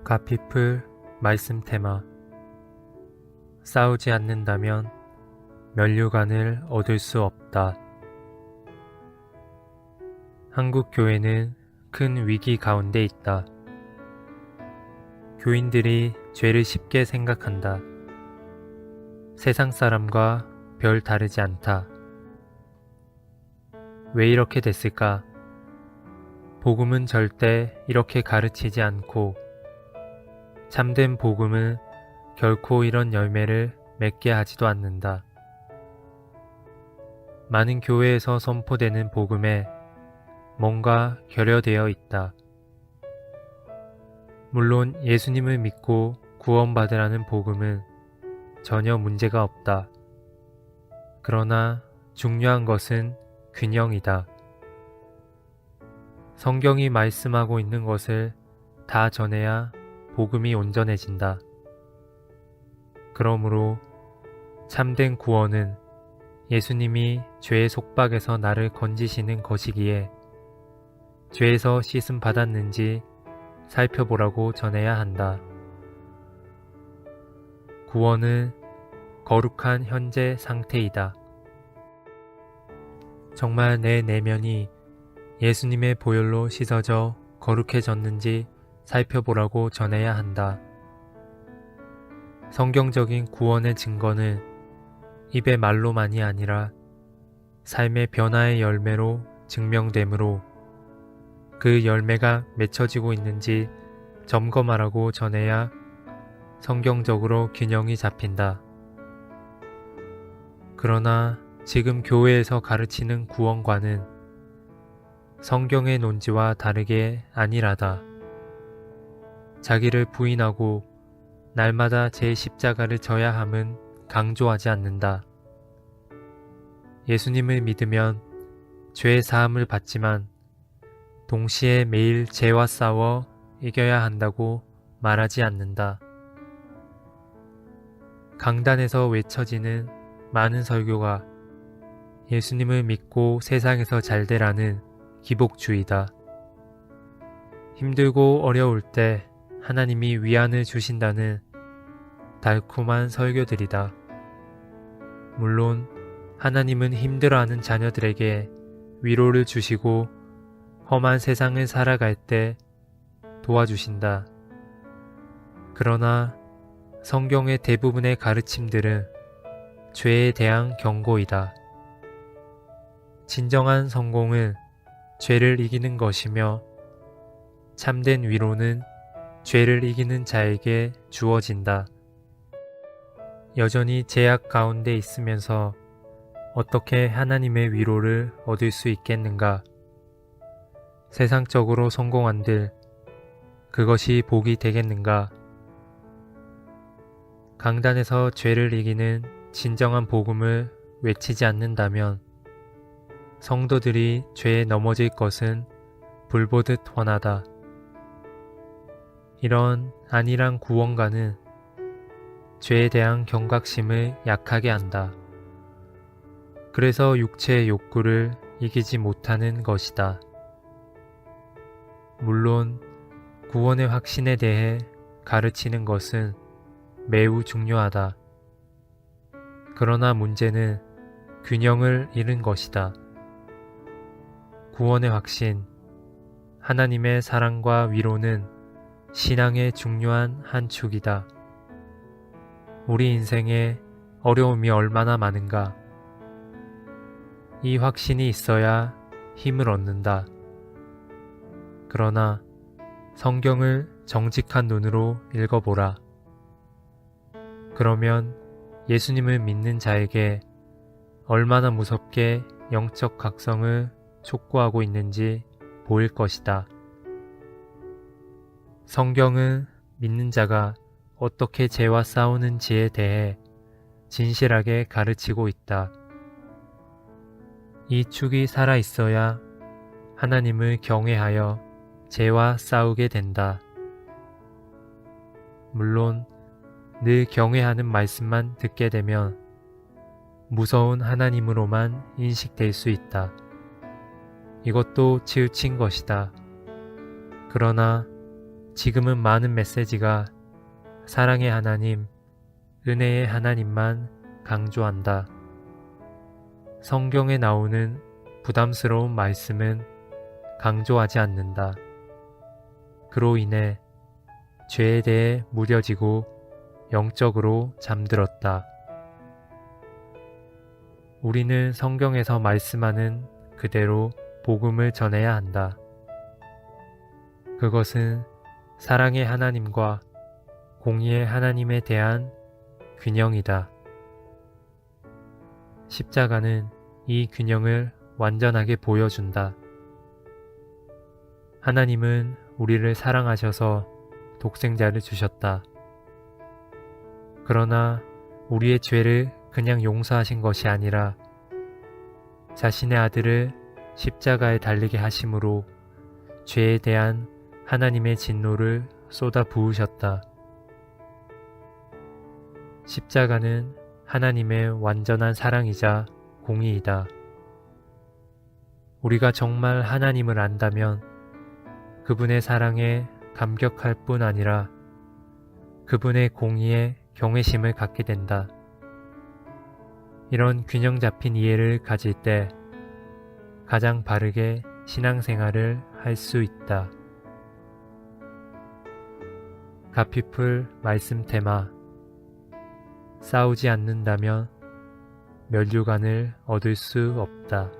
가피풀 말씀 테마. 싸우지 않는다면 면류관을 얻을 수 없다. 한국 교회는 큰 위기 가운데 있다. 교인들이 죄를 쉽게 생각한다. 세상 사람과 별 다르지 않다. 왜 이렇게 됐을까? 복음은 절대 이렇게 가르치지 않고 참된 복음은 결코 이런 열매를 맺게 하지도 않는다. 많은 교회에서 선포되는 복음에 뭔가 결여되어 있다. 물론 예수님을 믿고 구원받으라는 복음은 전혀 문제가 없다. 그러나 중요한 것은 균형이다. 성경이 말씀하고 있는 것을 다 전해야 복음이 온전해진다. 그러므로 참된 구원은 예수님이 죄의 속박에서 나를 건지시는 것이기에 죄에서 씻음 받았는지 살펴보라고 전해야 한다. 구원은 거룩한 현재 상태이다. 정말 내 내면이 예수님의 보혈로 씻어져 거룩해졌는지 살펴보라고 전해야 한다. 성경적인 구원의 증거는 입의 말로만이 아니라 삶의 변화의 열매로 증명되므로 그 열매가 맺혀지고 있는지 점검하라고 전해야 성경적으로 균형이 잡힌다. 그러나 지금 교회에서 가르치는 구원관은 성경의 논지와 다르게 안일하다. 자기를 부인하고 날마다 제 십자가를 져야 함은 강조하지 않는다. 예수님을 믿으면 죄 사함을 받지만 동시에 매일 죄와 싸워 이겨야 한다고 말하지 않는다. 강단에서 외쳐지는 많은 설교가 예수님을 믿고 세상에서 잘 되라는 기복주의다. 힘들고 어려울 때 하나님이 위안을 주신다는 달콤한 설교들이다. 물론 하나님은 힘들어하는 자녀들에게 위로를 주시고 험한 세상을 살아갈 때 도와주신다. 그러나 성경의 대부분의 가르침들은 죄에 대한 경고이다. 진정한 성공은 죄를 이기는 것이며 참된 위로는 죄를 이기는 자에게 주어진다. 여전히 죄악 가운데 있으면서 어떻게 하나님의 위로를 얻을 수 있겠는가? 세상적으로 성공한들 그것이 복이 되겠는가? 강단에서 죄를 이기는 진정한 복음을 외치지 않는다면 성도들이 죄에 넘어질 것은 불보듯 훤하다. 이런 안일한 구원가는 죄에 대한 경각심을 약하게 한다. 그래서 육체의 욕구를 이기지 못하는 것이다. 물론 구원의 확신에 대해 가르치는 것은 매우 중요하다. 그러나 문제는 균형을 잃은 것이다. 구원의 확신, 하나님의 사랑과 위로는 신앙의 중요한 한 축이다. 우리 인생에 어려움이 얼마나 많은가. 이 확신이 있어야 힘을 얻는다. 그러나 성경을 정직한 눈으로 읽어보라. 그러면 예수님을 믿는 자에게 얼마나 무섭게 영적 각성을 촉구하고 있는지 보일 것이다. 성경은 믿는 자가 어떻게 죄와 싸우는지에 대해 진실하게 가르치고 있다. 이 축이 살아있어야 하나님을 경외하여 죄와 싸우게 된다. 물론 늘 경외하는 말씀만 듣게 되면 무서운 하나님으로만 인식될 수 있다. 이것도 치우친 것이다. 그러나 지금은 많은 메시지가 사랑의 하나님, 은혜의 하나님만 강조한다. 성경에 나오는 부담스러운 말씀은 강조하지 않는다. 그로 인해 죄에 대해 무뎌지고 영적으로 잠들었다. 우리는 성경에서 말씀하는 그대로 복음을 전해야 한다. 그것은 사랑의 하나님과 공의의 하나님에 대한 균형이다. 십자가는 이 균형을 완전하게 보여준다. 하나님은 우리를 사랑하셔서 독생자를 주셨다. 그러나 우리의 죄를 그냥 용서하신 것이 아니라 자신의 아들을 십자가에 달리게 하심으로 죄에 대한 하나님의 진노를 쏟아 부으셨다. 십자가는 하나님의 완전한 사랑이자 공의이다. 우리가 정말 하나님을 안다면 그분의 사랑에 감격할 뿐 아니라 그분의 공의에 경외심을 갖게 된다. 이런 균형 잡힌 이해를 가질 때 가장 바르게 신앙생활을 할 수 있다. 가피풀 말씀 테마: 싸우지 않는다면 면류관을 얻을 수 없다.